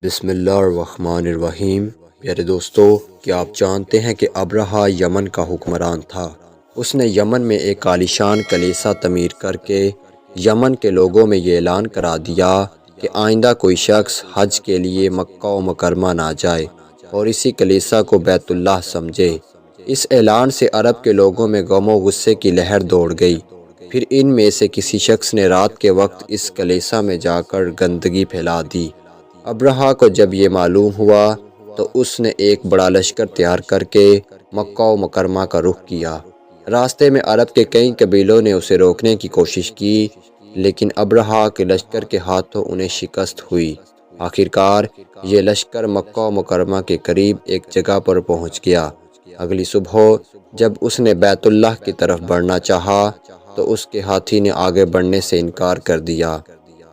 بسم اللہ الرحمن الرحیم۔ پیارے دوستو، کیا آپ جانتے ہیں کہ ابرہہ یمن کا حکمران تھا؟ اس نے یمن میں ایک عالیشان کلیسا تعمیر کر کے یمن کے لوگوں میں یہ اعلان کرا دیا کہ آئندہ کوئی شخص حج کے لیے مکہ و مکرمہ نہ جائے اور اسی کلیسا کو بیت اللہ سمجھے۔ اس اعلان سے عرب کے لوگوں میں غم و غصے کی لہر دوڑ گئی۔ پھر ان میں سے کسی شخص نے رات کے وقت اس کلیسا میں جا کر گندگی پھیلا دی۔ ابرہہ کو جب یہ معلوم ہوا تو اس نے ایک بڑا لشکر تیار کر کے مکہ و مکرمہ کا رخ کیا۔ راستے میں عرب کے کئی قبیلوں نے اسے روکنے کی کوشش کی، لیکن ابرہہ کے لشکر کے ہاتھوں انہیں شکست ہوئی۔ آخرکار یہ لشکر مکہ و مکرمہ کے قریب ایک جگہ پر پہنچ گیا۔ اگلی صبح جب اس نے بیت اللہ کی طرف بڑھنا چاہا تو اس کے ہاتھی نے آگے بڑھنے سے انکار کر دیا۔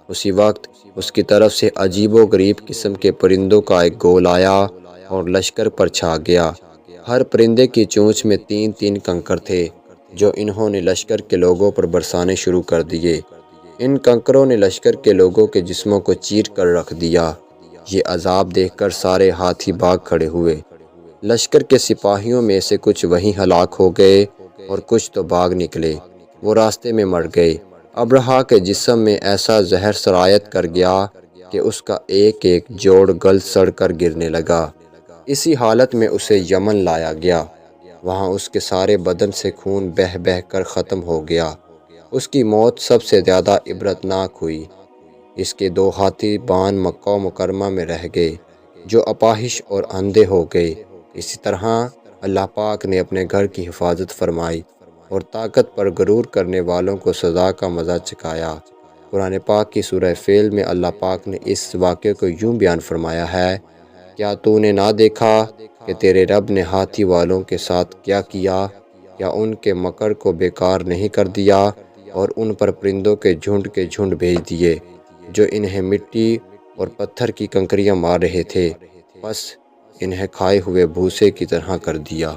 اسی وقت اس کی طرف سے عجیب و غریب قسم کے پرندوں کا ایک گول آیا اور لشکر پر چھا گیا۔ ہر پرندے کی چونچ میں 3 کنکر تھے جو انہوں نے لشکر کے لوگوں پر برسانے شروع کر دیے۔ ان کنکروں نے لشکر کے لوگوں کے جسموں کو چیر کر رکھ دیا۔ یہ عذاب دیکھ کر سارے ہاتھی بھاگ کھڑے ہوئے۔ لشکر کے سپاہیوں میں سے کچھ وہیں ہلاک ہو گئے اور کچھ تو بھاگ نکلے۔ وہ راستے میں مر گئے۔ ابرہہ کے جسم میں ایسا زہر سرایت کر گیا کہ اس کا ایک ایک جوڑ گل سڑ کر گرنے لگا۔ اسی حالت میں اسے یمن لایا گیا۔ وہاں اس کے سارے بدن سے خون بہہ بہہ کر ختم ہو گیا۔ اس کی موت سب سے زیادہ عبرتناک ہوئی۔ اس کے 2 ہاتھی بان مکہ و مکرمہ میں رہ گئے جو اپاہج اور اندھے ہو گئے۔ اسی طرح اللہ پاک نے اپنے گھر کی حفاظت فرمائی اور طاقت پر غرور کرنے والوں کو سزا کا مزہ چکھایا۔ قرآن پاک کی سورہ فیل میں اللہ پاک نے اس واقعے کو یوں بیان فرمایا ہے، کیا تو نے نہ دیکھا کہ تیرے رب نے ہاتھی والوں کے ساتھ کیا کیا؟ کیا ان کے مکر کو بیکار نہیں کر دیا اور ان پر پرندوں کے جھنڈ بھیج دیے جو انہیں مٹی اور پتھر کی کنکریاں مار رہے تھے، پس انہیں کھائے ہوئے بھوسے کی طرح کر دیا۔